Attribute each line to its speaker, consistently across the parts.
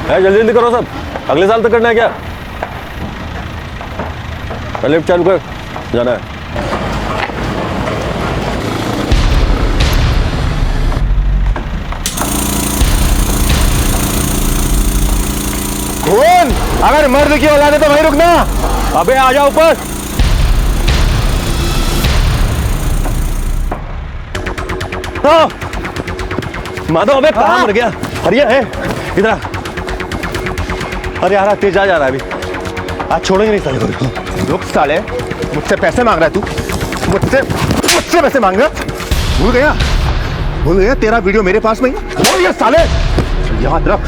Speaker 1: जल्दी जल्दी करो सब, अगले साल तक करना है क्या? लिफ्ट चालू कर, जाना है।
Speaker 2: कौन? अगर मर्द की औलाद है तो वहीं रुकना।
Speaker 1: अबे आ जाओ ऊपर। माधव अबे कहाँ मर गया?
Speaker 2: अरे है
Speaker 1: इधर आ। अरे यार तेज आ जा रहा है अभी, आज छोड़ेंगे नहीं साले को।
Speaker 2: रुक साले, मुझसे पैसे मांग रहा है तू? मुझसे पैसे मांग रहा? भूल गया तेरा वीडियो मेरे पास में ही। बोल ये साले, याद रख,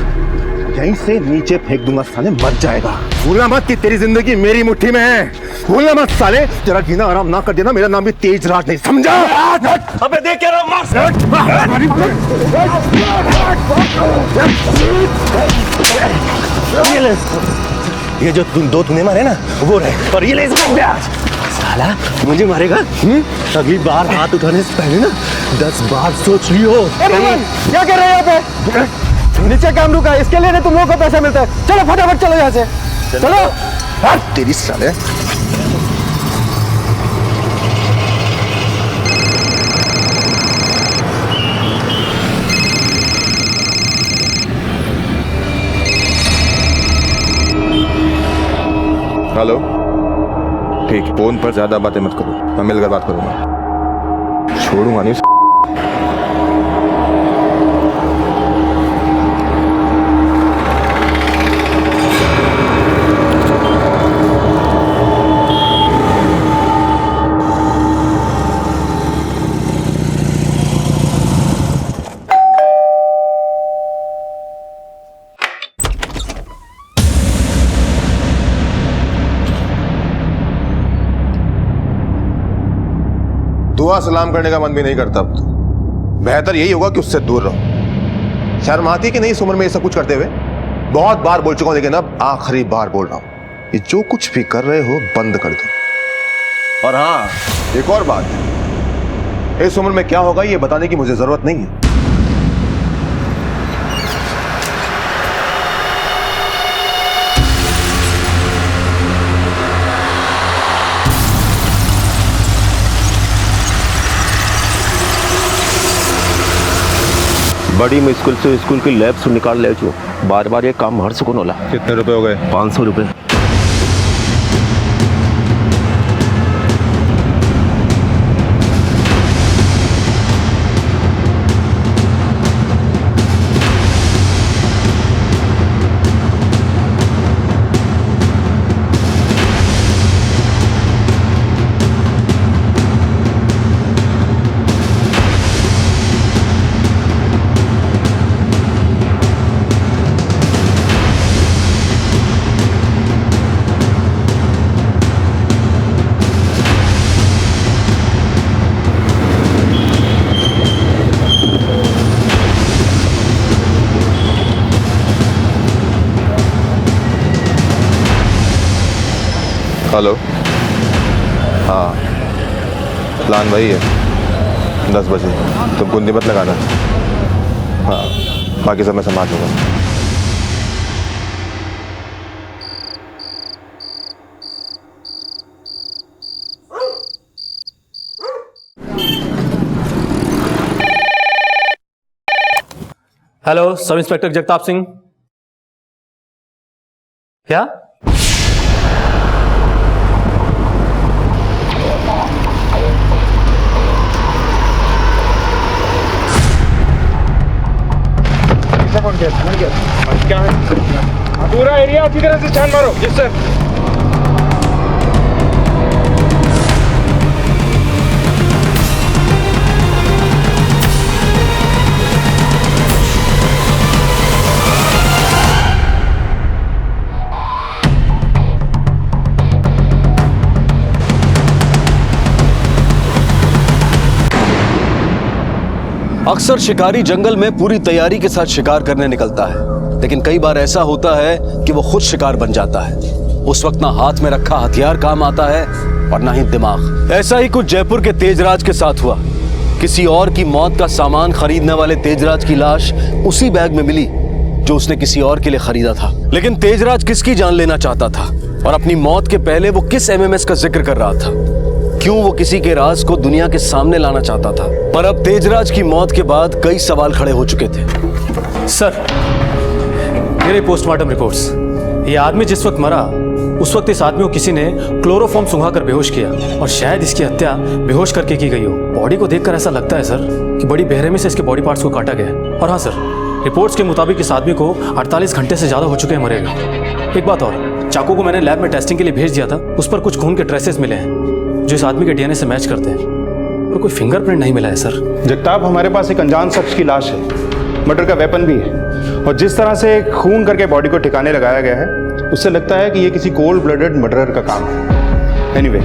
Speaker 2: यहीं से नीचे फेंक दूंगा साले, मर जाएगा। भूलना मत कि तेरी जिंदगी मेरी मुट्ठी में है। भूलना मत साले, तेरा जीना आराम ना कर देना। मेरा नाम भी तेजराज नहीं, समझा?
Speaker 1: अबे देख क्या रहा मार।
Speaker 2: ये जो तुम दो तूने मारे ना वो रहे, और ये ले इसको। साला मुझे मारेगा? अगली बार हाथ उठाने से पहले ना 10 बार सोच लियो। क्या कर रहे हैं यहाँ पे? नीचे काम रुका, इसके लिए तुम लोगों को पैसा मिलता है। चलो फटाफट चलो यहाँ से, चलो। तेरी साले।
Speaker 3: हेलो, ठीक, फोन पर ज्यादा बातें मत करो, मैं मिलकर बात करूंगा। छोड़ूंगा नहीं। दुआ सलाम करने का मन भी नहीं करता अब तो। बेहतर यही होगा कि उससे दूर रहो। शर्म आती है कि नहीं इस उम्र में ये सब कुछ करते हुए? बहुत बार बोल चुका हूं, लेकिन अब आखिरी बार बोल रहा हूं, ये जो कुछ भी कर रहे हो बंद कर दो। और हाँ, एक और बात, इस उम्र में क्या होगा ये बताने की मुझे जरूरत नहीं है।
Speaker 1: बड़ी मुश्किल से स्कूल की लैब से निकाल ले जो, बार बार ये काम हर सुकून होला।
Speaker 3: कितने रुपए हो गए?
Speaker 1: 500 रुपए।
Speaker 3: हेलो, हाँ, प्लान वही है, 10 बजे। तुम कुंडी मत लगाना। हाँ, बाकी सब मैं संभाल लूंगा।
Speaker 4: Hello, sub inspector Jagtap Singh. क्या?
Speaker 2: क्या है? पूरा एरिया अच्छी तरह से छान मारो। Yes sir.
Speaker 5: अक्सर शिकारी जंगल में पूरी तैयारी के साथ शिकार करने निकलता है, लेकिन कई बार ऐसा होता है कि वो खुद शिकार बन जाता है। उस वक्त ना हाथ में रखा हथियार काम आता है और ना ही दिमाग। ऐसा ही कुछ जयपुर के तेजराज के साथ हुआ। किसी और की मौत का सामान खरीदने वाले तेजराज की लाश उसी बैग में मिली जो उसने किसी और के लिए खरीदा था। लेकिन तेजराज किसकी जान लेना चाहता था और अपनी मौत के पहले वो किस एमएमएस का जिक्र कर रहा था? क्यों वो किसी के राज को दुनिया के सामने लाना चाहता था? पर अब तेजराज की मौत के बाद कई सवाल खड़े हो चुके थे।
Speaker 4: सर, मेरे पोस्टमार्टम रिपोर्ट्स, ये आदमी जिस वक्त मरा उस वक्त इस आदमी को किसी ने क्लोरोफॉर्म सुंघाकर बेहोश किया और शायद इसकी हत्या बेहोश करके की गई हो। बॉडी को देखकर ऐसा लगता है सर कि बड़ी बेरहमी से इसके बॉडी पार्ट्स को काटा गया है। और हाँ सर, रिपोर्ट्स के मुताबिक इस आदमी को 48 घंटे से ज़्यादा हो चुके हैं मरे हुए। एक बात और, चाकू को मैंने लैब में टेस्टिंग के लिए भेज दिया था, उस पर कुछ खून के ट्रेसेस मिले हैं जो इस आदमी के डीएनए से मैच करते हैं, पर कोई फिंगरप्रिंट नहीं मिला है सर।
Speaker 6: जगताप, हमारे पास एक अनजान शख्स की लाश है, मर्डर का वेपन भी है, और जिस तरह से खून करके बॉडी को ठिकाने लगाया गया है उससे लगता है कि ये किसी कोल्ड ब्लडेड मर्डरर का काम है। एनीवे,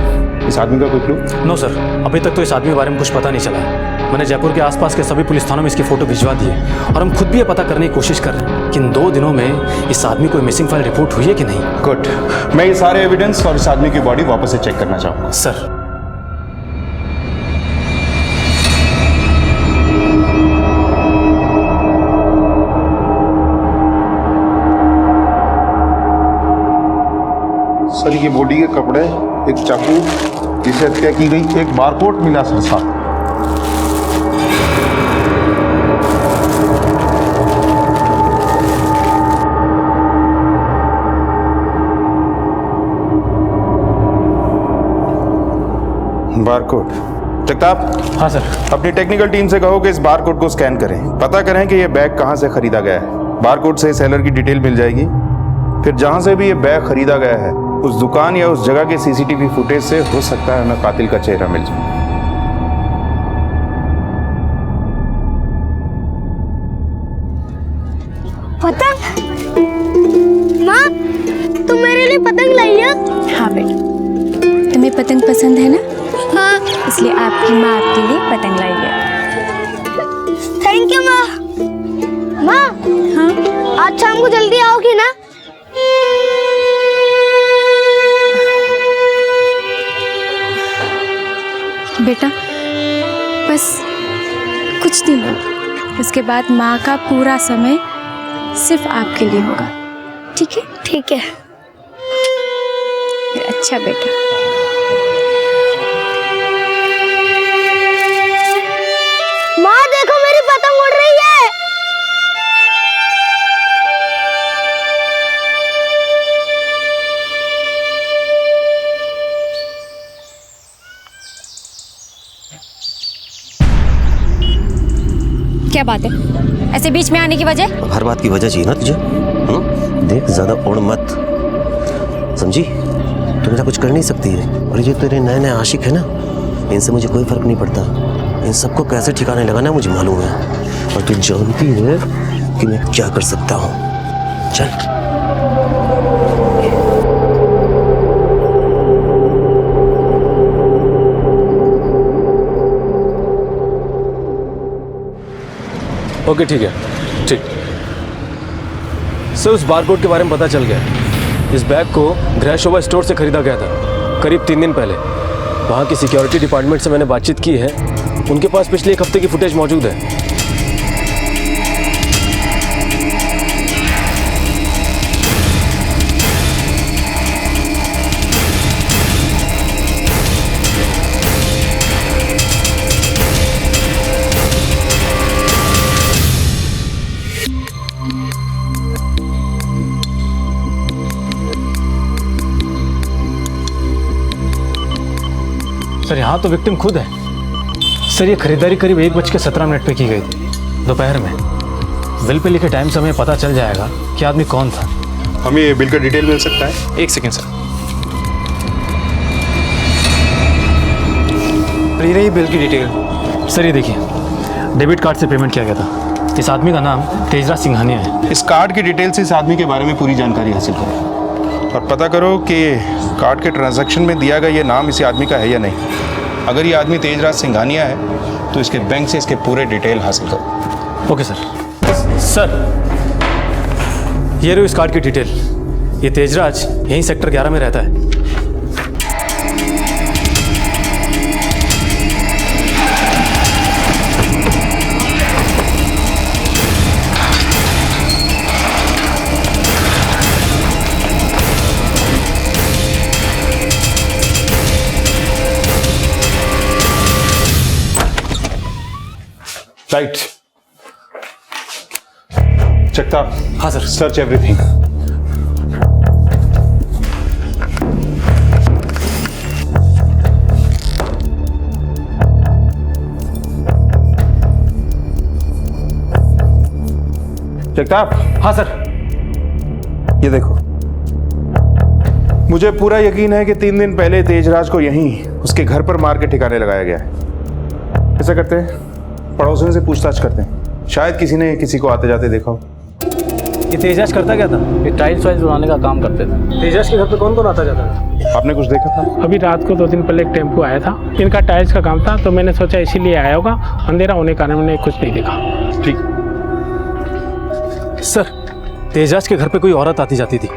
Speaker 6: इस आदमी का कोई क्लू?
Speaker 4: नो सर, अभी तक तो इस आदमी के बारे में कुछ पता नहीं चला है। मैंने जयपुर के आसपास के सभी पुलिस थानों में इसकी फोटो भिजवा दी है और हम खुद भी ये पता करने की कोशिश कर रहे हैं कि इन 2 दिनों में इस आदमी को मिसिंग फाइल रिपोर्ट हुई है कि नहीं।
Speaker 6: गुड, मैं ये सारे एविडेंस और इस आदमी की बॉडी वापस से चेक करना चाहूँगा।
Speaker 4: सर,
Speaker 3: सर, ये बॉडी के कपड़े, एक चाकू जिसे हत्या की गई, एक बारकोड मिला सर साथ।
Speaker 6: बारकोड। जगताप,
Speaker 4: हाँ सर।
Speaker 6: अपनी टेक्निकल टीम से कहो कि इस बारकोड को स्कैन करें, पता करें कि ये बैग कहाँ से खरीदा गया है। बारकोड से सेलर की डिटेल मिल जाएगी, फिर जहां से भी ये बैग खरीदा गया है उस दुकान या उस जगह के सीसीटीवी फुटेज से हो सकता है हमें कातिल का चेहरा मिल जाए।
Speaker 7: पतंग? माँ, तुम मेरे लिए पतंग लाई है?
Speaker 8: हाँ बेटा, तुम्हें पतंग पसंद है ना?
Speaker 7: हाँ।
Speaker 8: इसलिए आपकी माँ आपके लिए पतंग लाई है।
Speaker 7: थैंक यू माँ। माँ,
Speaker 8: हाँ,
Speaker 7: आज शाम को जल्दी आओगी ना?
Speaker 8: बेटा बस कुछ दिन और, उसके बाद माँ का पूरा समय सिर्फ आपके लिए होगा, ठीक है?
Speaker 7: ठीक है।
Speaker 8: अच्छा बेटा।
Speaker 7: माँ देखो, मेरी पतंग उड़ रही है।
Speaker 8: क्या बात है, ऐसे बीच में आने की वजह?
Speaker 2: अब हर बात की वजह चाहिए ना तुझे? देख, ज्यादा उड़ मत, समझी? तू मेरा कुछ कर नहीं सकती है, और ये जो तेरे नए नए आशिक है ना, इनसे मुझे कोई फर्क नहीं पड़ता। इन सबको कैसे ठिकाने लगाना मुझे मालूम है, और तू जानती है कि मैं क्या कर सकता हूँ। चल।
Speaker 5: ओके, ठीक है, ठीक। सर, उस बारकोड के बारे में पता चल गया। इस बैग को गृह शोभा स्टोर से खरीदा गया था करीब 3 दिन पहले। वहाँ की सिक्योरिटी डिपार्टमेंट से मैंने बातचीत की है, उनके पास पिछले 1 हफ्ते की फुटेज मौजूद है।
Speaker 4: सर, यहाँ तो विक्टिम खुद है। सर, ये खरीदारी करीब 1:17 पे की गई थी, दोपहर में। बिल पे लिखे टाइम से हमें पता चल जाएगा कि आदमी कौन था।
Speaker 6: हमें ये बिल का डिटेल मिल सकता है?
Speaker 4: 1 सेकेंड सर। ये रही बिल की डिटेल। सर, ये देखिए, डेबिट कार्ड से पेमेंट किया गया था। इस आदमी का नाम तेजराज सिंघानिया है।
Speaker 6: इस कार्ड की डिटेल से इस आदमी के बारे में पूरी जानकारी हासिल करो और पता करो कि कार्ड के ट्रांजैक्शन में दिया गया ये नाम इसी आदमी का है या नहीं। अगर ये आदमी तेजराज सिंघानिया है तो इसके बैंक से इसके पूरे डिटेल हासिल करो।
Speaker 4: Okay sir. सर, ये रही इस कार्ड की डिटेल। ये तेजराज यहीं सेक्टर 11 में रहता है।
Speaker 6: राइट। जगताप,
Speaker 4: हाँ सर।
Speaker 6: Search everything. जगताप।
Speaker 4: हाँ सर।
Speaker 6: ये देखो, मुझे पूरा यकीन है कि 3 दिन पहले तेजराज को यहीं उसके घर पर मार के ठिकाने लगाया गया है। ऐसा करते हैं, पड़ोसियों से पूछताछ करते हैं, शायद किसी ने किसी को आते जाते देखा हो।
Speaker 4: ये तेजाज करता क्या था?
Speaker 9: ये टाइल्स वाइल्स बनाने का काम करते थे।
Speaker 4: तेजाज के घर पे कौन कौन आता जाता था?
Speaker 6: आपने कुछ देखा था?
Speaker 10: अभी रात को 2 दिन पहले एक टेम्पो आया था, इनका टाइल्स का काम था, तो मैंने सोचा इसीलिए आया होगा। अंधेरा होने के कारण मैंने कुछ नहीं देखा।
Speaker 6: ठीक।
Speaker 4: सर, तेजाज के घर पे कोई औरत आती जाती थी,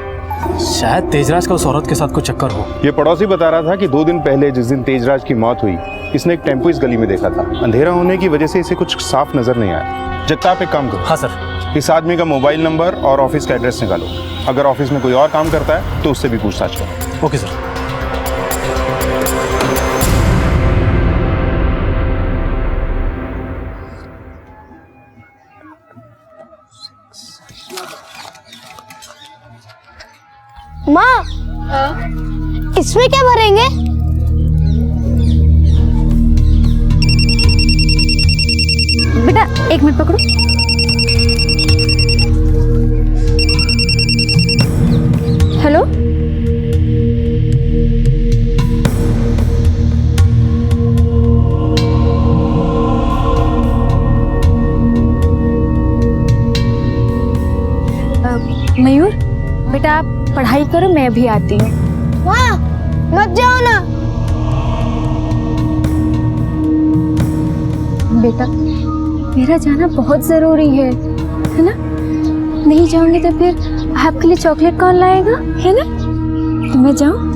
Speaker 4: शायद तेजराज का उस औरत के साथ कोई चक्कर हो।
Speaker 6: ये पड़ोसी बता रहा था कि 2 दिन पहले जिस दिन तेजराज की मौत हुई, इसने एक टेम्पो इस गली में देखा था। अंधेरा होने की वजह से इसे कुछ साफ नजर नहीं आया। जगताप, एक काम करो।
Speaker 4: हाँ सर।
Speaker 6: इस आदमी का मोबाइल नंबर और ऑफिस का एड्रेस निकालो। अगर ऑफिस में कोई और काम करता है तो उससे भी पूछताछ करो।
Speaker 4: Okay sir.
Speaker 7: माँ, इसमें क्या भरेंगे?
Speaker 8: बेटा 1 मिनट पकड़ो। हेलो, मयूर बेटा आप पढ़ाई करो, मैं अभी आती हूँ।
Speaker 7: माँ, मत जाओ ना।
Speaker 8: बेटा मेरा जाना बहुत ज़रूरी है ना? नहीं जाऊंगी तो फिर आपके लिए चॉकलेट कौन लाएगा, है ना? तो मैं जाऊँ?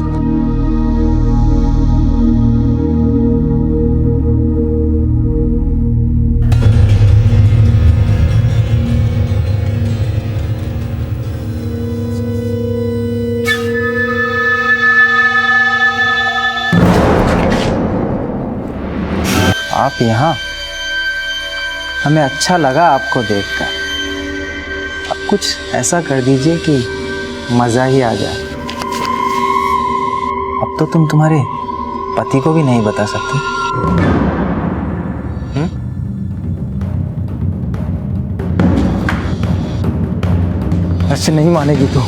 Speaker 9: आप यहाँ? हमें अच्छा लगा आपको देखकर। अब कुछ ऐसा कर दीजिए कि मज़ा ही आ जाए। अब तो तुम तुम्हारे पति को भी नहीं बता सकते। ऐसे नहीं मानेगी तू।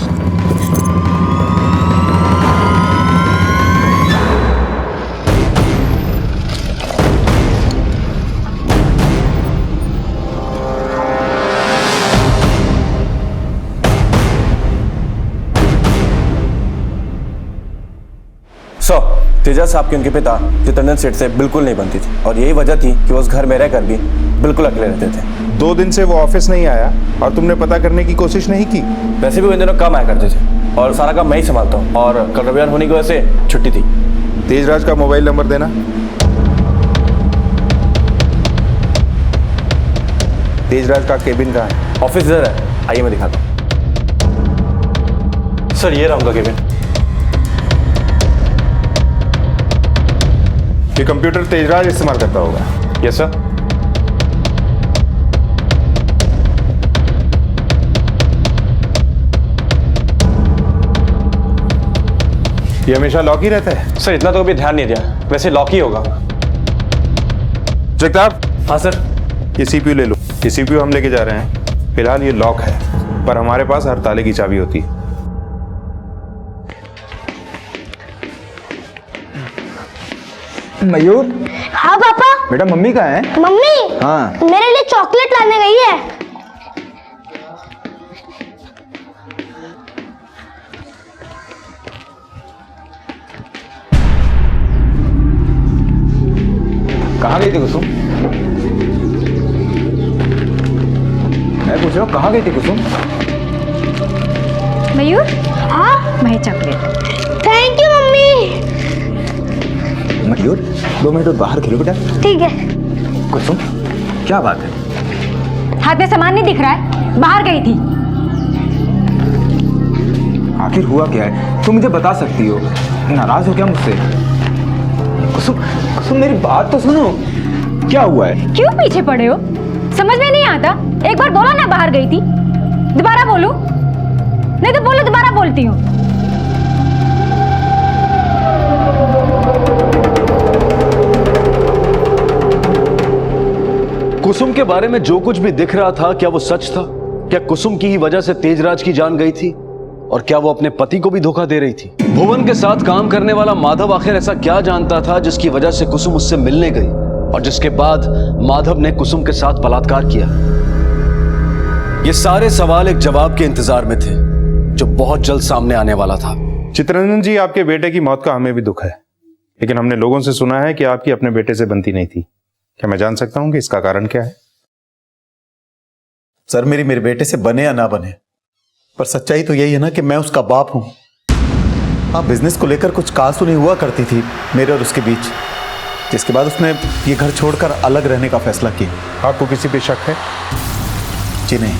Speaker 2: तेजा साहब के उनके पिता जितेंद्र सेठ से बिल्कुल नहीं बनती थी और यही वजह थी कि वो उस घर में रहकर भी बिल्कुल अकेले रहते थे।
Speaker 6: 2 दिन से वो ऑफिस नहीं आया और तुमने पता करने की कोशिश नहीं की?
Speaker 2: वैसे भी वो इन दिनों कम आया करते थे और सारा काम मैं ही संभालता हूँ और कल रविवार होने की वजह से छुट्टी थी।
Speaker 6: तेजराज का मोबाइल नंबर देना। तेजराज का केबिन कहाँ है?
Speaker 2: ऑफिस इधर है, आइए मैं दिखाता हूँ। सर ये रहा उनका केबिन।
Speaker 6: ये कंप्यूटर तेजराज इस्तेमाल करता होगा।
Speaker 2: Yes sir.
Speaker 6: ये हमेशा लॉक ही रहता है?
Speaker 2: सर इतना तो कभी ध्यान नहीं दिया, वैसे लॉक ही होगा।
Speaker 6: जगताप।
Speaker 2: हाँ सर।
Speaker 6: ये सीपीयू ले लो। ये सीपीयू हम लेके जा रहे हैं। फिलहाल ये लॉक है, पर हमारे पास हर ताले की चाबी होती है।
Speaker 9: मयूर।
Speaker 7: हाँ पापा।
Speaker 9: बेटा मम्मी कहाँ है?
Speaker 7: मम्मी
Speaker 9: हाँ।
Speaker 7: मेरे लिए चॉकलेट लाने गई है।
Speaker 9: कहाँ गई थी कुसुम? मैं पूछ रहा हूँ कहाँ गई थी कुसुम?
Speaker 8: मयूर,
Speaker 7: हाँ
Speaker 8: मैं chocolate.
Speaker 7: Thank you mummy.
Speaker 9: Mayur 2 minute बाहर खेलो बेटा।
Speaker 7: ठीक है।
Speaker 9: कुसुम क्या बात है?
Speaker 8: हाथ में सामान नहीं दिख रहा है, बाहर गई थी।
Speaker 9: आखिर हुआ क्या है? तुम मुझे बता सकती हो। नाराज हो क्या मुझसे? कुसुम, कुसुम मेरी बात तो सुनो। क्या हुआ है?
Speaker 8: क्यों पीछे पड़े हो? समझ में नहीं आता? एक बार बोला ना बाहर गई थी, दोबारा बोलूं? नहीं तो बोलो, दोबारा बोलती हूँ।
Speaker 5: कुसुम के बारे में जो कुछ भी दिख रहा था, क्या वो सच था? क्या कुसुम की ही वजह से तेजराज की जान गई थी? और क्या वो अपने पति को भी धोखा दे रही थी? भुवन के साथ काम करने वाला माधव आखिर ऐसा क्या जानता था जिसकी वजह से कुसुम उससे मिलने गई और जिसके बाद माधव ने कुसुम के साथ बलात्कार किया? ये सारे सवाल एक जवाब के इंतजार में थे जो बहुत जल्द सामने आने वाला था।
Speaker 6: चित्ररंजन जी, आपके बेटे की मौत का हमें भी दुख है, लेकिन हमने लोगों से सुना है कि आपकी अपने बेटे से बनती नहीं थी। क्या मैं जान सकता हूं कि इसका कारण क्या है?
Speaker 1: सर, मेरे बेटे से बने या ना बने, पर सच्चाई तो यही है ना कि मैं उसका बाप हूं। हाँ, बिजनेस को लेकर कुछ कहासुनी हुआ करती थी मेरे और उसके बीच, जिसके बाद उसने ये घर छोड़कर अलग रहने का फैसला किया।
Speaker 6: आपको किसी पे शक है?
Speaker 1: जी नहीं।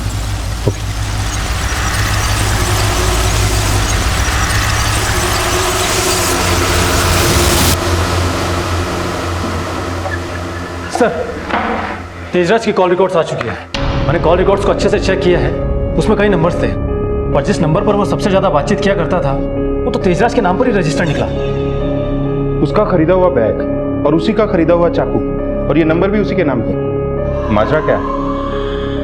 Speaker 4: सर, तेजराज की कॉल रिकॉर्ड्स आ चुकी है। मैंने कॉल रिकॉर्ड्स को अच्छे से चेक किया है। उसमें कई नंबर्स थे, पर जिस नंबर पर वो सबसे ज्यादा बातचीत किया करता था वो तो तेजराज के नाम पर ही रजिस्टर निकला।
Speaker 6: उसका खरीदा हुआ बैग और उसी का खरीदा हुआ चाकू, और ये नंबर भी उसी के नाम पे। माजरा क्या है?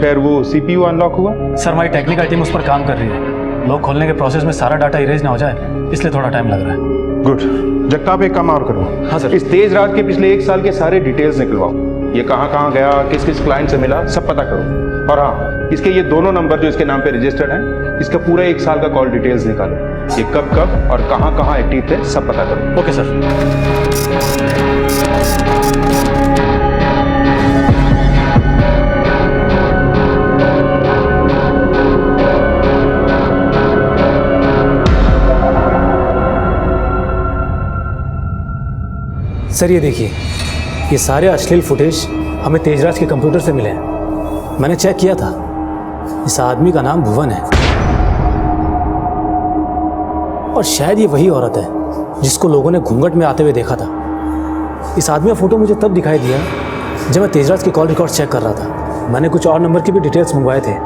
Speaker 6: खैर, वो सीपीयू अनलॉक हुआ?
Speaker 4: सर, हमारी टेक्निकल टीम उस पर काम कर रही है। लॉक खोलने के प्रोसेस में सारा डाटा इरेज ना हो जाए, इसलिए थोड़ा टाइम लग रहा है।
Speaker 6: गुड। जगताप, एक काम और करो।
Speaker 4: हाँ सर।
Speaker 6: इस तेजराज के पिछले 1 साल के सारे डिटेल्स निकलवाओ। ये कहाँ गया, किस किस क्लाइंट से मिला, सब पता करो। और हाँ, इसके ये दोनों नंबर जो इसके नाम पे रजिस्टर्ड हैं, इसका पूरा 1 साल का कॉल डिटेल्स निकालो। ये कब और कहाँ एक्टिव थे, सब पता करो।
Speaker 4: Okay sir. सर, ये देखिए, ये सारे अश्लील फुटेज हमें तेजराज के कंप्यूटर से मिले हैं। मैंने चेक किया था, इस आदमी का नाम भुवन है और शायद ये वही औरत है जिसको लोगों ने घूंघट में आते हुए देखा था। इस आदमी का फोटो मुझे तब दिखाई दिया जब मैं तेजराज की कॉल रिकॉर्ड चेक कर रहा था। मैंने कुछ और नंबर की भी डिटेल्स मंगवाए थे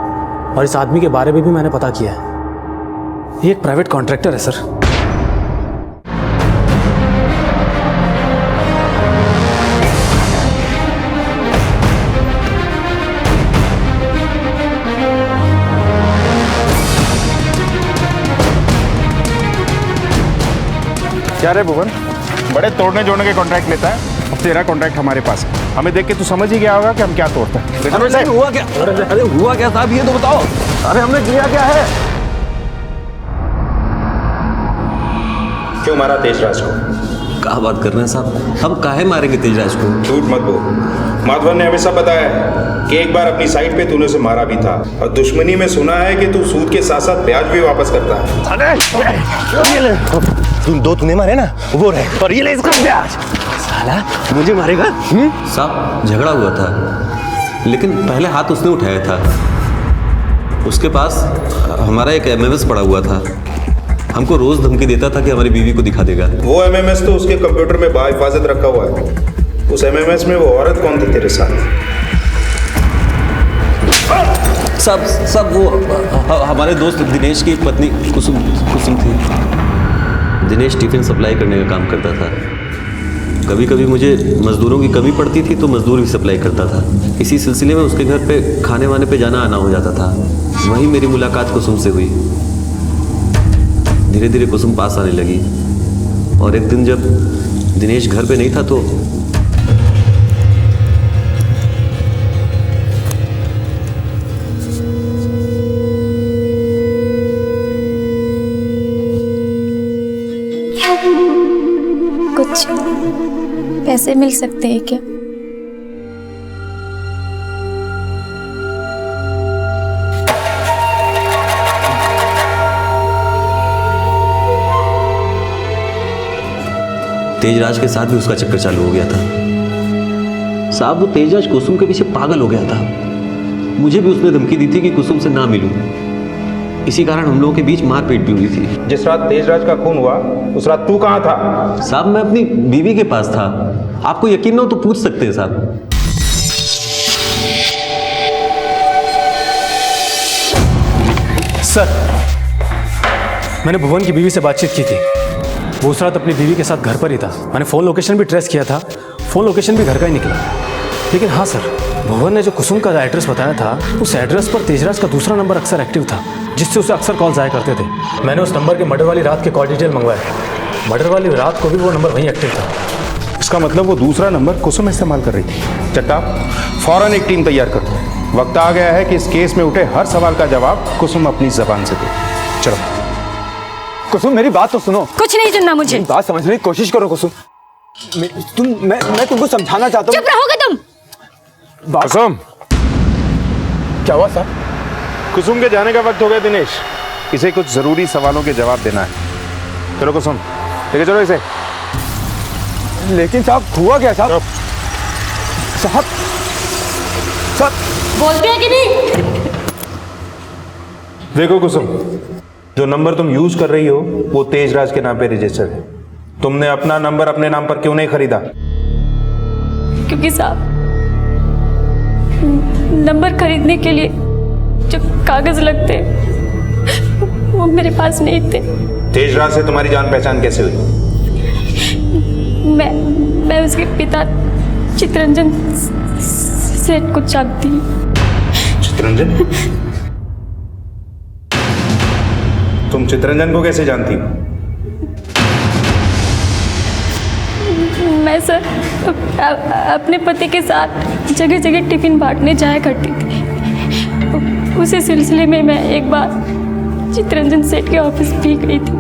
Speaker 4: और इस आदमी के बारे में भी मैंने पता किया है। ये एक प्राइवेट कॉन्ट्रैक्टर है सर।
Speaker 6: क्या रे भुवन, बड़े तोड़ने जोड़ने के कॉन्ट्रैक्ट लेता है। अब तेरा कॉन्ट्रैक्ट हमारे पास है, हमें देख के तू समझ ही गया होगा कि हम क्या तोड़ते हैं।
Speaker 5: हुआ क्या? अरे हुआ क्या साहब, ये तो बताओ। अरे हमने किया क्या है?
Speaker 6: क्यों मारा तेजराज को?
Speaker 2: क्या बात कर रहे हैं साहब, हम काहे मारेंगे तेजराज को?
Speaker 6: झूठ मत बोल। माधवन ने हमें सब बताया है कि एक बार अपनी साइट पे तूने उसे मारा भी था, और दुश्मनी में सुना है कि तू सूद के साथ साथ ब्याज भी वापस करता है।
Speaker 2: तुम 2 तूने मारे ना, वो रहे, और ये ले इसका ब्याज। साला मुझे मारेगा?
Speaker 11: साहब, झगड़ा हुआ था, लेकिन पहले हाथ उसने उठाया था। उसके पास हमारा एक एमएमएस पड़ा हुआ था, हमको रोज धमकी देता था कि हमारी बीवी को दिखा देगा।
Speaker 6: वो एमएमएस तो उसके कंप्यूटर में बाहिफाजत रखा हुआ है। उस एमएमएस में वो औरत कौन थी तेरे साथ?
Speaker 11: सब वो हमारे दोस्त दिनेश की एक पत्नी कुसुम थी। दिनेश टिफिन सप्लाई करने का काम करता था। कभी कभी मुझे मज़दूरों की कमी पड़ती थी तो मज़दूर भी सप्लाई करता था। इसी सिलसिले में उसके घर पे खाने वाने पे जाना आना हो जाता था। वहीं मेरी मुलाकात कुसुम से हुई। धीरे धीरे कुसुम पास आने लगी, और एक दिन जब दिनेश घर पे नहीं था तो
Speaker 8: कुछ पैसे मिल सकते हैं क्या?
Speaker 11: तेजराज के साथ भी उसका चक्कर चालू हो गया था। साहब, वो तेजराज कुसुम के पीछे पागल हो गया था। मुझे भी उसने धमकी दी थी कि कुसुम से ना मिलूं। इसी कारण हम लोगों के बीच मारपीट भी हुई थी।
Speaker 6: जिस रात तेजराज का खून हुआ उस रात तू कहाँ था?
Speaker 11: साहब, मैं अपनी बीवी के पास था। आपको यकीन ना हो तो पूछ सकते हैं साहब।
Speaker 4: मैंने भुवन की बीवी से बातचीत की थी। वो उस रात अपनी बीवी के साथ घर पर ही था। मैंने फ़ोन लोकेशन भी ट्रेस किया था, फ़ोन लोकेशन भी घर का ही निकला। लेकिन हाँ सर, भुवन ने जो कुसुम का एड्रेस बताया था, उस एड्रेस पर तेजराज का दूसरा नंबर अक्सर एक्टिव था, जिससे उसे अक्सर कॉल्स आया करते थे। मैंने उस नंबर के मर्डर वाली रात के कॉल डिटेल मंगवाए। मर्डर वाली रात को भी वो नंबर वहीं एक्टिव था।
Speaker 6: इसका मतलब वो दूसरा नंबर कुसुम इस्तेमाल कर रही थी। चट्टा, फौरन एक टीम तैयार कर दो। वक्त आ गया है कि इस केस में उठे हर सवाल का जवाब कुसुम अपनी जबान से दे। चलो
Speaker 2: कुसुम, मेरी बात तो सुनो।
Speaker 8: कुछ नहीं सुनना मुझे।
Speaker 2: बात समझने की कोशिश करो कुसुम। मैं तुमको समझाना चाहता हूँ।
Speaker 8: चुप रहोगे तुम?
Speaker 6: कुसुम,
Speaker 2: क्या हुआ सर?
Speaker 6: कुसुम के जाने का वक्त हो गया दिनेश। इसे कुछ जरूरी सवालों के जवाब देना है। चलो कुसुम, लेके चलो इसे।
Speaker 2: लेकिन साहब, हुआ क्या साहब? साहब
Speaker 8: बोलते हैं कि नहीं?
Speaker 6: देखो कुसुम, जो नंबर तुम यूज कर रही हो वो तेजराज के नाम पे रजिस्टर्ड है। तुमने अपना नंबर अपने नाम पर क्यों नहीं खरीदा?
Speaker 8: क्योंकि साहब, नंबर खरीदने के लिए जो कागज लगते वो मेरे पास नहीं थे।
Speaker 6: तेजराज से तुम्हारी जान पहचान कैसे हुई?
Speaker 8: मैं उसके पिता चितरंजन सेठ को जानती हूँ।
Speaker 6: चितरंजन? तुम चितरंजन को कैसे जानती हो?
Speaker 8: मैं सर अपने पति के साथ जगह जगह टिफिन बांटने जाया करती थी। उसी सिलसिले में मैं एक बार चितरंजन सेठ के ऑफिस भी गई थी।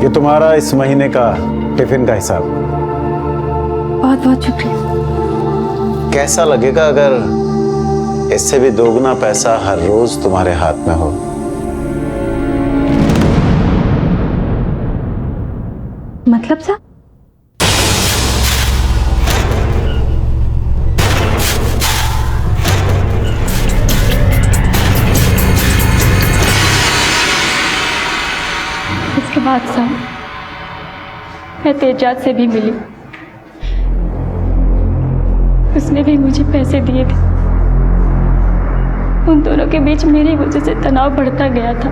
Speaker 1: ये तुम्हारा इस महीने का टिफिन का हिसाब।
Speaker 8: बहुत बहुत शुक्रिया।
Speaker 1: कैसा लगेगा अगर इससे भी दोगुना पैसा हर रोज तुम्हारे हाथ में हो?
Speaker 8: मतलब साहब? इसके बाद साहब मैं तेजाब से भी मिली। उसने भी मुझे पैसे दिए थे। उन दोनों के बीच मेरी वजह से तनाव बढ़ता गया था।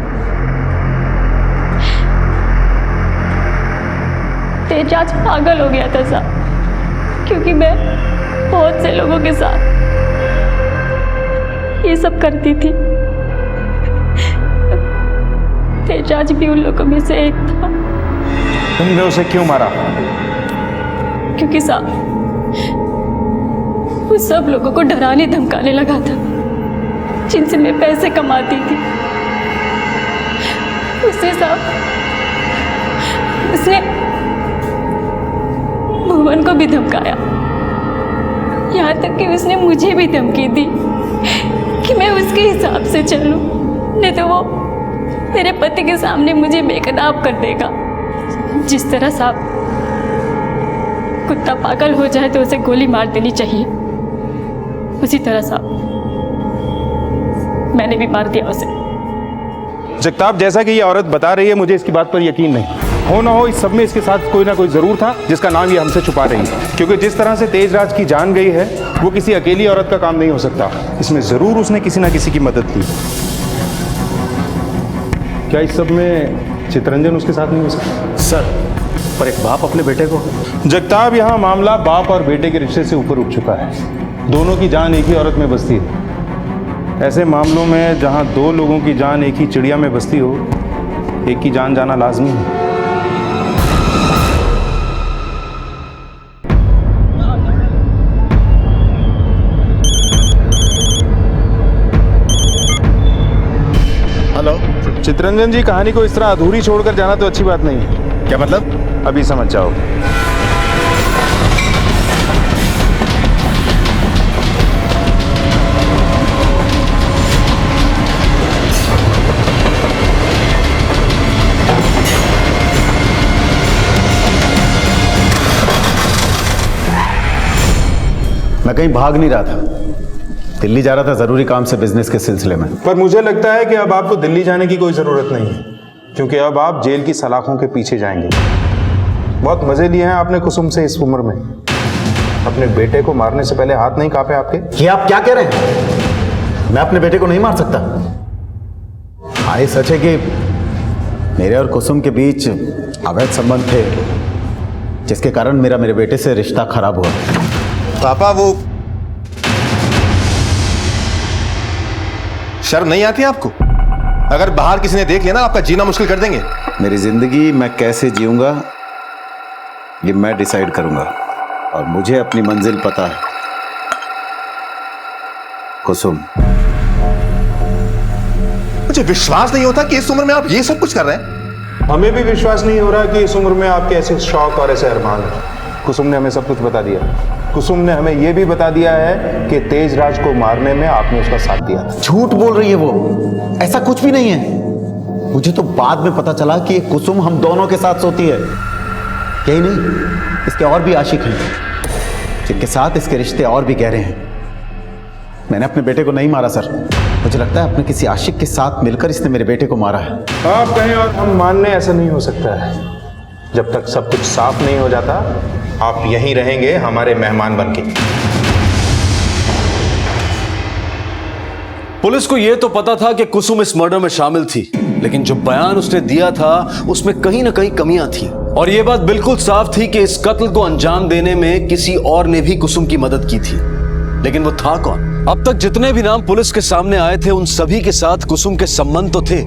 Speaker 8: तेजाज पागल हो गया था साहब, क्योंकि मैं बहुत से लोगों के साथ ये सब करती थी। तेजाज भी उन लोगों में से एक था।
Speaker 6: तुमने उसे क्यों मारा?
Speaker 8: क्योंकि साहब वो सब लोगों को डराने धमकाने लगा था जिनसे मैं पैसे कमाती थी। उसने भुवन को भी धमकाया। यहाँ तक कि उसने मुझे भी धमकी दी कि मैं उसके हिसाब से चलूं, नहीं तो वो मेरे पति के सामने मुझे बेकदाब कर देगा। जिस तरह साहब कुत्ता पागल हो जाए तो उसे गोली मार देनी चाहिए, उसी तरह साहब मैंने भी मार दिया उसे।
Speaker 6: जगताप, जैसा कि ये औरत बता रही है, मुझे इसकी बात पर यकीन नहीं। हो ना हो इस सब में इसके साथ कोई ना कोई जरूर था जिसका नाम ये हमसे छुपा रही है। क्योंकि जिस तरह से तेजराज की जान गई है वो किसी अकेली औरत का काम नहीं हो सकता। इसमें जरूर उसने किसी ना किसी की मदद की। क्या इस सब में चितरंजन उसके साथ नहीं हो सकता?
Speaker 4: सर, पर एक बाप अपने बेटे को।
Speaker 6: जगताप, यहाँ मामला बाप और बेटे के रिश्ते से ऊपर उठ चुका है। दोनों की जान एक ही औरत में बसती है। ऐसे मामलों में जहाँ दो लोगों की जान एक ही चिड़िया में बसती हो, एक की जान जाना लाजमी है।
Speaker 1: हेलो
Speaker 6: चितरंजन जी, कहानी को इस तरह अधूरी छोड़कर जाना तो अच्छी बात नहीं है।
Speaker 1: क्या मतलब?
Speaker 6: अभी समझ जाओ।
Speaker 1: मैं कहीं भाग नहीं रहा था, दिल्ली जा रहा था जरूरी काम से, बिजनेस के सिलसिले में।
Speaker 6: पर मुझे लगता है कि अब आपको दिल्ली जाने की कोई ज़रूरत नहीं है, क्योंकि अब आप जेल की सलाखों के पीछे जाएंगे। बहुत मज़े लिए हैं आपने कुसुम से इस उम्र में। अपने बेटे को मारने से पहले हाथ नहीं कांपे आपके?
Speaker 1: ये आप क्या कह रहे हैं? मैं अपने बेटे को नहीं मार सकता। हाँ, ये सच है कि मेरे और कुसुम के बीच अवैध संबंध थे, जिसके कारण मेरे बेटे से रिश्ता खराब हुआ।
Speaker 3: पापा, वो शर्म नहीं आती आपको? अगर बाहर किसी ने देख लिया ना, आपका जीना मुश्किल कर देंगे।
Speaker 1: मेरी जिंदगी मैं कैसे जीऊंगा ये मैं डिसाइड करूंगा, और मुझे अपनी मंजिल पता है। कुसुम,
Speaker 3: मुझे विश्वास नहीं होता कि इस उम्र में आप ये सब कुछ कर रहे हैं।
Speaker 6: हमें भी विश्वास नहीं हो रहा कि इस उम्र में आपके ऐसे शौक और ऐसे अरमान हैं। कुसुम ने हमें सब कुछ बता दिया। कुसुम ने हमें यह भी बता दिया है कि तेजराज को मारने में आपने उसका साथ दिया था।
Speaker 1: झूठ बोल रही है वो, ऐसा कुछ भी नहीं है। मुझे तो बाद में पता चला कि ये कुसुम हम दोनों के साथ सोती है। यही नहीं, इसके और भी आशिक हैं, जिनके साथ इसके रिश्ते और भी गहरे हैं। मैंने अपने बेटे को नहीं मारा सर, मुझे लगता है अपने किसी आशिक के साथ मिलकर इसने मेरे बेटे को मारा है।
Speaker 6: आप कहें और हम मानने, ऐसा नहीं हो सकता है। जब तक सब कुछ साफ नहीं हो जाता, आप यहीं रहेंगे हमारे मेहमान बनके।
Speaker 5: पुलिस को यह तो पता था कि कुसुम इस मर्डर में शामिल थी, लेकिन जो बयान उसने दिया था उसमें कहीं ना कहीं कमियां थी। और यह बात बिल्कुल साफ थी कि इस कत्ल को अंजाम देने में किसी और ने भी कुसुम की मदद की थी, लेकिन वो था कौन? अब तक जितने भी नाम पुलिस के सामने आए थे, उन सभी के साथ कुसुम के संबंध तो थे,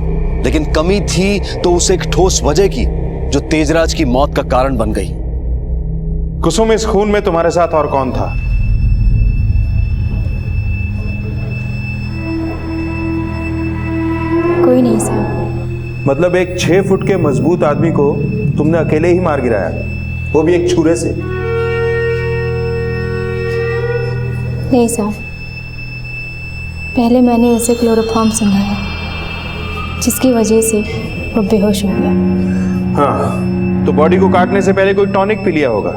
Speaker 5: लेकिन कमी थी तो उसे एक ठोस वजह की, जो तेजराज की मौत का कारण बन गई।
Speaker 6: कुसुम, इस खून में तुम्हारे साथ और कौन था?
Speaker 8: कोई नहीं साहब।
Speaker 6: मतलब एक 6 फुट के मजबूत आदमी को तुमने अकेले ही मार गिराया, वो भी एक छुरे से?
Speaker 8: नहीं साहब, पहले मैंने उसे क्लोरोफॉर्म सुंघाया, जिसकी वजह से वो बेहोश हो गया।
Speaker 6: हाँ, तो बॉडी को काटने से पहले कोई टॉनिक पी लिया होगा।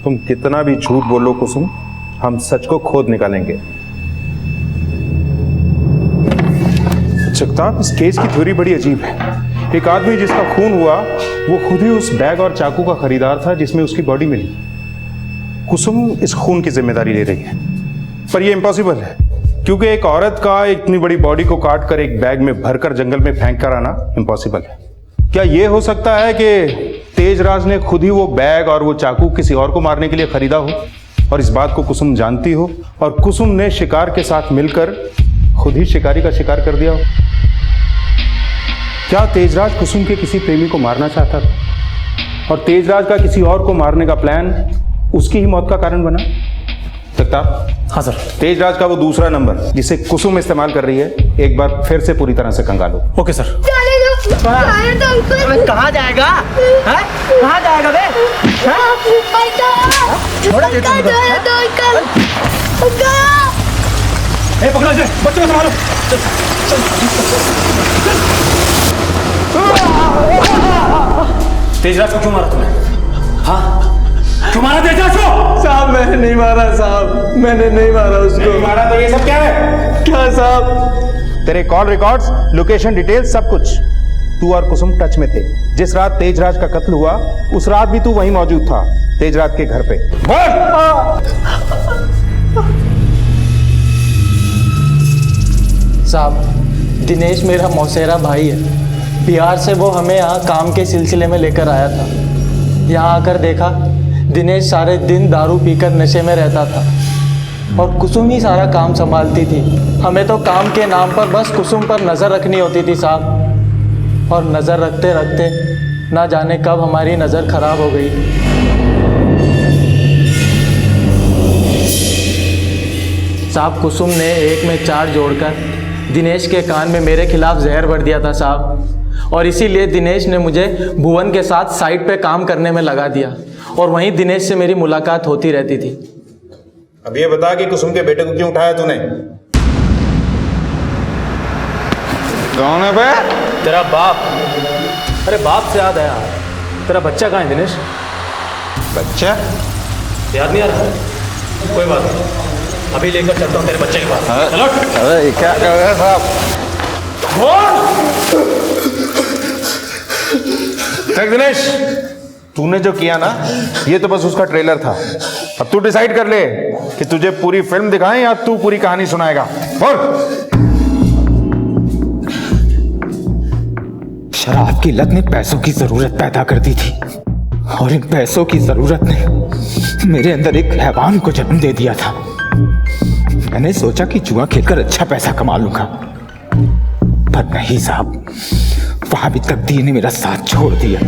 Speaker 6: तुम कितना भी झूठ बोलो कुसुम, हम सच को खोद निकालेंगे। जगताप, इस केस की थ्योरी बड़ी अजीब है। एक आदमी जिसका खून हुआ, वो खुद ही उस बैग और चाकू का खरीदार था जिसमें उसकी बॉडी मिली। कुसुम इस खून की जिम्मेदारी ले रही है, पर यह इम्पॉसिबल है, क्योंकि एक औरत का इतनी बड़ी बॉडी को काट कर एक बैग में भरकर जंगल में फेंक कर आना इम्पॉसिबल है। क्या यह हो सकता है कि तेजराज ने खुद ही वो बैग और वो चाकू किसी और को मारने के लिए खरीदा हो, और इस बात को कुसुम जानती हो, और कुसुम ने शिकार के साथ मिलकर खुद ही शिकारी का शिकार कर दिया हो? क्या तेजराज कुसुम के किसी प्रेमी को मारना चाहता था, और तेजराज का किसी और को मारने का प्लान उसकी ही मौत का कारण बना? जगताप।
Speaker 4: हाँ सर।
Speaker 6: तेजराज का वो दूसरा नंबर जिसे कुसुम इस्तेमाल कर रही है, एक बार फिर से पूरी तरह से कंगालो।
Speaker 4: Okay sir.
Speaker 2: कहाँ जाएगा? कहाँ जाएगा बे?
Speaker 4: पकड़ो इसे, बच्चों को संभालो। तेजराज को क्यों मारा तुमने? हाँ, क्यों मारा तेजराज को?
Speaker 9: साहब मैंने नहीं मारा साहब, मैंने नहीं मारा उसको।
Speaker 6: नहीं मारा तो ये सब क्या है?
Speaker 9: क्या साहब?
Speaker 6: तेरे कॉल रिकॉर्ड्स, लोकेशन डिटेल्स, सब कुछ। तू और कुसुम टच में थे। जिस रात तेजराज का कत्ल हुआ, उस रात भी तू वहीं मौजूद था, तेजराज के घर पे। बोल।
Speaker 9: साहब, दिनेश मेरा मौसेरा भाई है। बिहार से वो हमें यहाँ काम के सिलसिले में लेकर आया था। यहाँ आकर देखा, दिनेश सारे दिन दारू पीकर नशे में रहता था, और कुसुम ही सारा काम संभालती थी। हमें तो काम के नाम पर बस कुसुम पर नज़र रखनी होती थी साहब, और नज़र रखते रखते ना जाने कब हमारी नज़र खराब हो गई। साहब, कुसुम ने 1 में 4 जोड़कर दिनेश के कान में मेरे खिलाफ जहर भर दिया था साहब, और इसीलिए दिनेश ने मुझे भुवन के साथ साइट पे काम करने में लगा दिया, और वहीं दिनेश से मेरी मुलाकात होती रहती थी।
Speaker 6: अब ये बता कि कुसुम के बेटे को क्यों उठाया तूने? कौन है बे?
Speaker 4: तेरा बाप। अरे बाप से याद आया, तेरा बच्चा कहाँ है दिनेश?
Speaker 6: बच्चा?
Speaker 4: याद नहीं आ रहा? कोई बात नहीं, अभी लेकर चलता हूँ तेरे बच्चे के पास। चलो।
Speaker 6: अरे क्या कर रहे हैं साहब? देख दिनेश, तूने जो किया ना, ये तो बस उसका ट्रेलर था। अब तू डिसाइड कर ले कि तुझे पूरी फिल्म दिखाएं या तू पूरी कहानी सुनाएगा। बोल।
Speaker 12: शराब की लत ने पैसों की जरूरत पैदा कर दी थी और इन पैसों की जरूरत ने मेरे अंदर एक हैवान को जन्म दे दिया था। मैंने सोचा कि जुआ खेलकर अच्छा पैसा कमा लूंगा, पर नहीं साहब, वहां भी तकदीर ने मेरा साथ छोड़ दिया।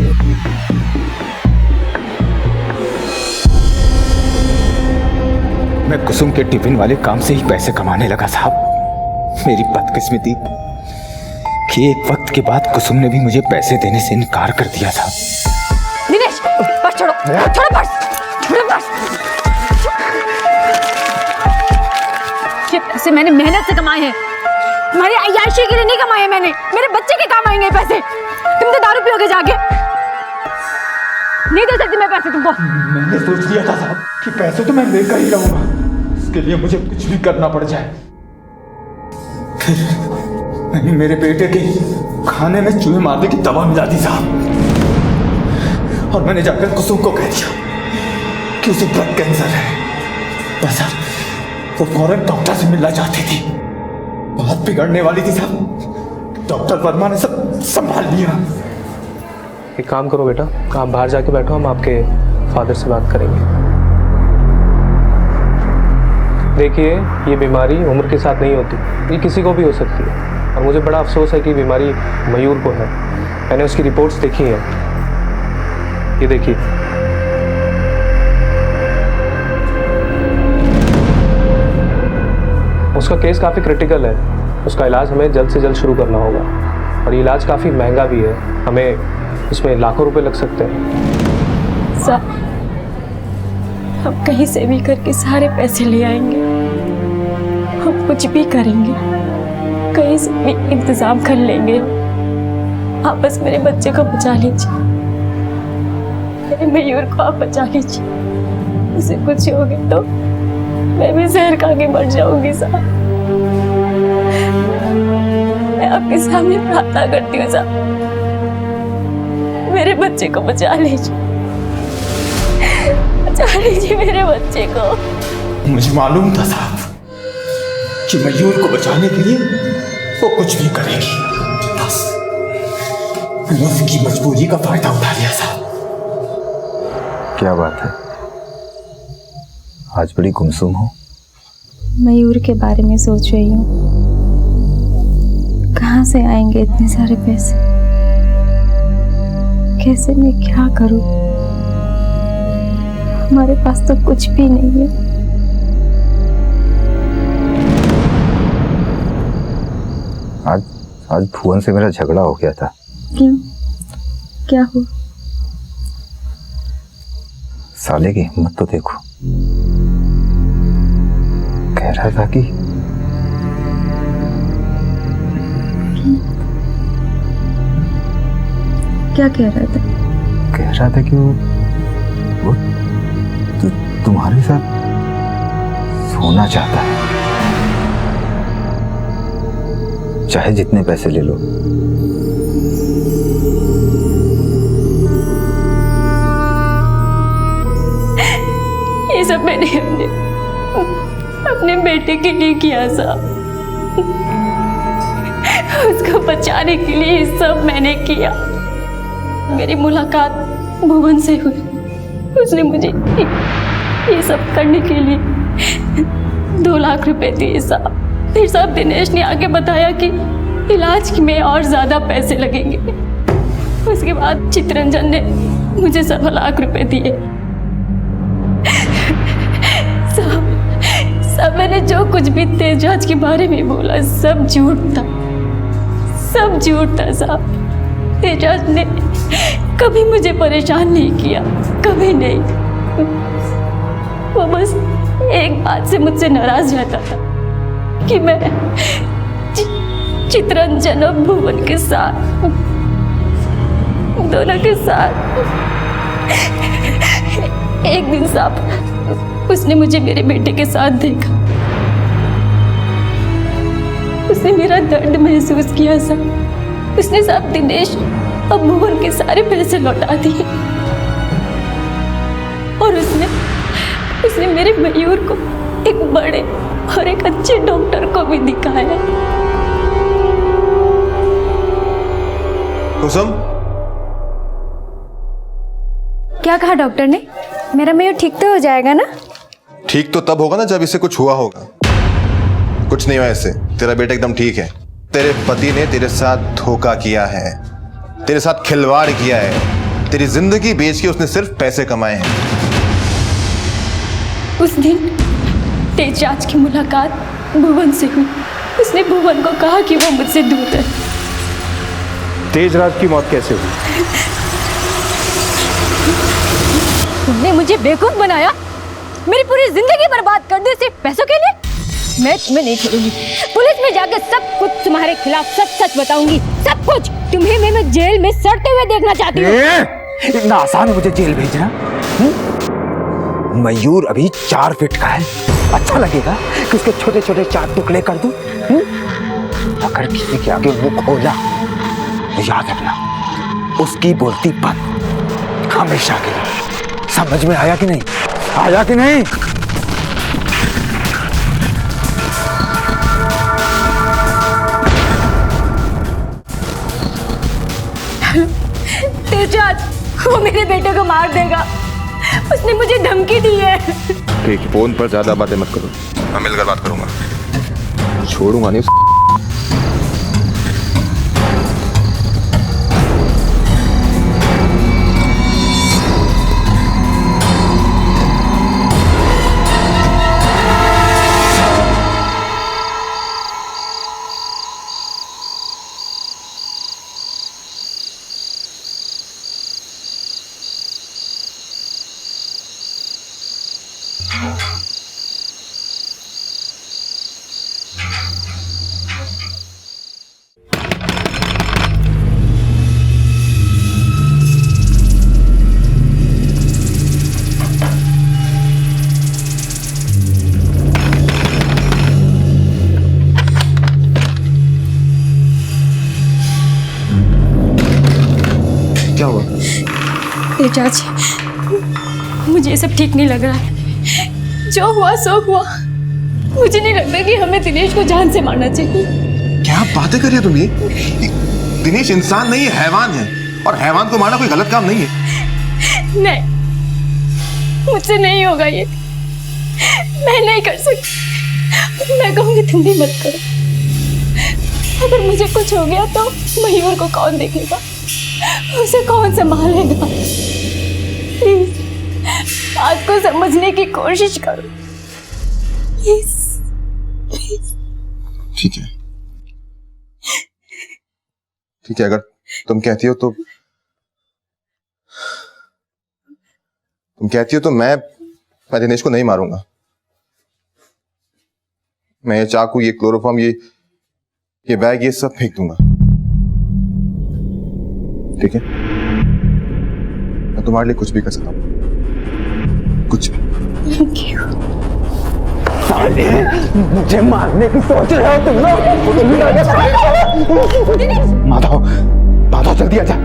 Speaker 12: मैं कुसुम के टिफिन वाले काम से ही पैसे कमाने लगा साहब। मेरी बदकिस्मती कि एक वक्त के बाद कुसुम ने भी मुझे पैसे देने से इनकार कर दिया था।
Speaker 8: दिनेश, पर्स छोड़ो, छोड़ो पर्स, छोड़ो पर्स। ये पैसे मैंने मेहनत से कमाए हैं, तुम्हारी अय्याशी के लिए नहीं कमाए हैं मैंने। मेरे बच्चे के काम आएंगे पैसे। तुम तो दारू पियोगे जाके। नहीं दे सकती मैं पैसे तुमको।
Speaker 12: मैंने सोच लिया था साहब कि पैसे तो मैं लेकर ही रहूंगा, इसके लिए मुझे कुछ भी करना पड़ जाए। फिर मैंने मेरे बेटे के खाने में चूहे मारने की दवा मिला दी साहब, और मैंने जाकर कुसुम को कह दिया कि उसे ब्लड कैंसर है। बस वो फौरन डॉक्टर से मिलना चाहती थी। बात बिगड़ने वाली थी साहब, डॉक्टर वर्मा ने सब संभाल लिया।
Speaker 9: एक काम करो बेटा, आप बाहर जाके बैठो, हम आपके फादर से बात करेंगे। देखिए, ये बीमारी उम्र के साथ नहीं होती, ये किसी को भी हो सकती है, और मुझे बड़ा अफसोस है कि बीमारी मयूर को है। मैंने उसकी रिपोर्ट्स देखी हैं, ये देखिए। उसका केस काफ़ी क्रिटिकल है, उसका इलाज हमें जल्द से जल्द शुरू करना होगा, और ये इलाज काफ़ी महंगा भी है, हमें इसमें लाखों रुपए लग सकते हैं।
Speaker 8: सर, हम कहीं से भी करके सारे पैसे ले आएंगे, हम कुछ भी करेंगे, कहीं से भी इंतजाम कर लेंगे। आप बस मेरे बच्चे को बचा लीजिए, मेरे मयूर को आप बचा लीजिए। उसे कुछ हो गया तो मैं भी जहर खा के मर जाऊंगी साहब। मैं आपके सामने प्रार्थना करती हूँ साहब, मेरे बच्चे को बचा लीजिए, बचा लीजिए मेरे बच्चे को।
Speaker 12: मुझे मालूम था साहब कि मयूर को बचाने के लिए वो कुछ भी करेगी, बस मैंने उसकी मजबूरी का फायदा उठा लिया साहब।
Speaker 13: क्या बात है, आज बड़ी गुमसुम हो?
Speaker 8: मयूर के बारे में सोच रही हूँ, कहाँ से आएंगे इतने सारे पैसे, कैसे मैं क्या करूँ, हमारे पास तो कुछ भी नहीं है।
Speaker 13: आज भुवन से मेरा झगड़ा हो गया था।
Speaker 8: क्यों, क्या हुआ?
Speaker 13: साले की हिम्मत तो देखो, कह रहा था कि
Speaker 8: क्या कह रहा था?
Speaker 13: कह रहा था कि वो तुम्हारे साथ सोना चाहता है, चाहे जितने पैसे ले लो।
Speaker 8: ये सब मैंने अपने बेटे के लिए किया साहब, उसको बचाने के लिए ये सब मैंने किया। मेरी मुलाकात भुवन से हुई, उसने मुझे ये सब करने के लिए 2 लाख रुपए दिए साहब। फिर साहब दिनेश ने आके बताया कि इलाज में और ज्यादा पैसे लगेंगे। उसके बाद चितरंजन ने मुझे 7 लाख रुपए दिए। सब मैंने जो कुछ भी तेजाज के बारे में बोला सब झूठ था, सब झूठ था साहब। तेजाज ने कभी मुझे परेशान नहीं किया, कभी नहीं। वो बस एक बात से मुझसे नाराज रहता था कि मैं चितरंजन और भुवन के साथ, दोनों के साथ। एक दिन साहब उसने मुझे मेरे बेटे के साथ देखा, उसने मेरा दर्द महसूस किया साहब। उसने साहब दिनेश और भुवन के सारे पैसे लौटा दिए, और उसने मेरे मयूर को एक बड़े और एक अच्छे डॉक्टर को भी दिखाया।
Speaker 3: कुसुम,
Speaker 8: क्या कहा डॉक्टर ने? मेरा मेयर ठीक तो हो जाएगा ना?
Speaker 3: ठीक तो तब होगा ना जब इसे कुछ हुआ होगा। कुछ नहीं हुआ इससे, तेरा बेटा एकदम ठीक है। तेरे पति ने तेरे साथ धोखा किया है, तेरे साथ खिलवाड़ किया है, तेरी जिंदगी बेच के उसने सिर्फ पैसे कमाए हैं।
Speaker 8: उस दिन तेजराज की मुलाकात भुवन से हुई। उसने भुवन को कहा कि वो मुझसे दूर है।
Speaker 6: तेजराज की मौत कैसे हुई?
Speaker 8: तुमने मुझे बेवकूफ बनाया, मेरी पूरी जिंदगी बर्बाद कर दी सिर्फ पैसों के लिए। मैं तुम्हें नहीं छोड़ूंगी। पुलिस में जाकर सब कुछ तुम्हारे खिलाफ सच सच बताऊंगी, सब कुछ। तुम्हें मैं जेल में सड़ते हुए देखना चाहती हूँ।
Speaker 13: इतना आसान है मुझे जेल भेजना? मयूर अभी 4 फीट का है, अच्छा लगेगा कि उसके छोटे छोटे 4 टुकड़े कर दूं? अगर किसी के आगे मुंह खोला तो याद रखना, उसकी बोलती बात हमेशा के लिए। समझ में आया कि नहीं? आया कि नहीं?
Speaker 8: तेजराज, वो मेरे बेटे को मार देगा। उसने मुझे धमकी दी है।
Speaker 3: ठीक, फोन पर ज्यादा बातें मत करो, मैं मिलकर बात करूंगा। छोड़ूंगा नहीं। क्या हुआ?
Speaker 8: तेजराज, मुझे ये सब ठीक नहीं लग रहा है। जो हुआ सो हुआ। मुझे नहीं लगता कि हमें दिनेश को जान से मारना चाहिए।
Speaker 3: क्या बातें कर रही हो तुम? ये दिनेश इंसान नहीं है, हैवान है, और हैवान को मारना कोई गलत काम नहीं है।
Speaker 8: नहीं, मुझसे नहीं होगा ये। मैं नहीं कर सकती। मैं कहूंगी तुम भी मत करो। अगर मुझे कुछ हो गया तो मयूर को कौन देखेगा? उसे कौन संभालेगा? प्लीज बात को समझने की कोशिश करो। Please please.
Speaker 3: ठीक है, ठीक है, अगर तुम कहती हो तो मैं दिनेश को नहीं मारूंगा। मैं ये चाकू, ये क्लोरोफॉर्म, ये बैग, ये सब फेंक दूंगा। ठीक है, मैं तुम्हारे लिए कुछ भी कर सकता हूँ, कुछ भी।
Speaker 8: Thank you.
Speaker 13: साले, मुझे मारने की सोच रहे हो तुम लोग? माधव, माधव जल्दी आजा।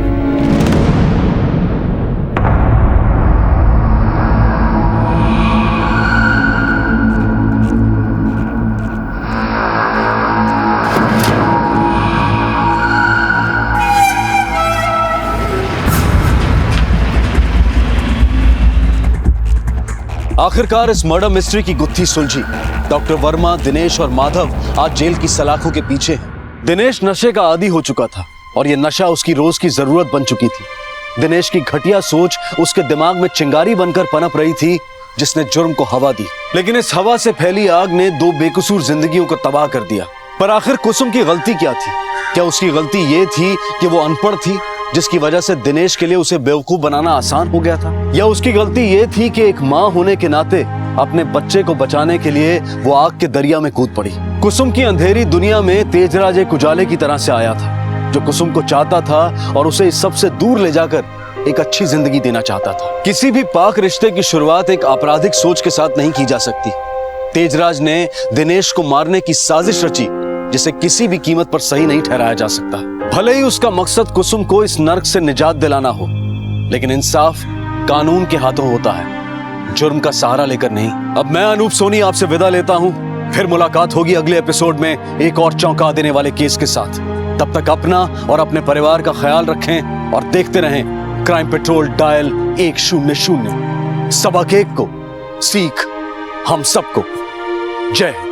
Speaker 5: आखिरकार इस मर्डर मिस्ट्री की गुत्थी सुलझी। डॉक्टर वर्मा, दिनेश और माधव आज जेल की सलाखों के पीछे हैं। दिनेश नशे का आदी हो चुका था और यह नशा उसकी रोज की जरूरत बन चुकी थी। दिनेश की घटिया सोच उसके दिमाग में चिंगारी बनकर पनप रही थी, जिसने जुर्म को हवा दी। लेकिन इस हवा से फैली आग ने 2 बेकसूर जिंदगियों को तबाह कर दिया। पर आखिर कुसुम की गलती क्या थी? क्या उसकी गलती ये थी कि वो अनपढ़ थी, जिसकी वजह से दिनेश के लिए उसे बेवकूफ बनाना आसान हो गया था? या उसकी गलती ये थी कि एक माँ होने के नाते अपने बच्चे को बचाने के लिए वो आग के दरिया में कूद पड़ी? कुसुम की अंधेरी दुनिया में तेजराज एक उजाले की तरह से आया था, जो कुसुम को चाहता था और उसे इस सबसे दूर ले जाकर एक अच्छी जिंदगी देना चाहता था। किसी भी पाक रिश्ते की शुरुआत एक आपराधिक सोच के साथ नहीं की जा सकती। तेजराज ने दिनेश को मारने की साजिश रची, जिसे किसी भी कीमत पर सही नहीं ठहराया जा सकता। भले ही उसका मकसद कुसुम को इस नर्क से निजात दिलाना हो, लेकिन इंसाफ कानून के हाथों होता है, जुर्म का सहारा लेकर नहीं। अब मैं अनूप सोनी आपसे विदा लेता हूं। फिर मुलाकात होगी अगले एपिसोड में एक और चौंका देने वाले केस के साथ। तब तक अपना और अपने परिवार का ख्याल रखें और देखते रहें क्राइम पेट्रोल डायल 100। सबक एक को, सीख हम सबको। जय हिंद।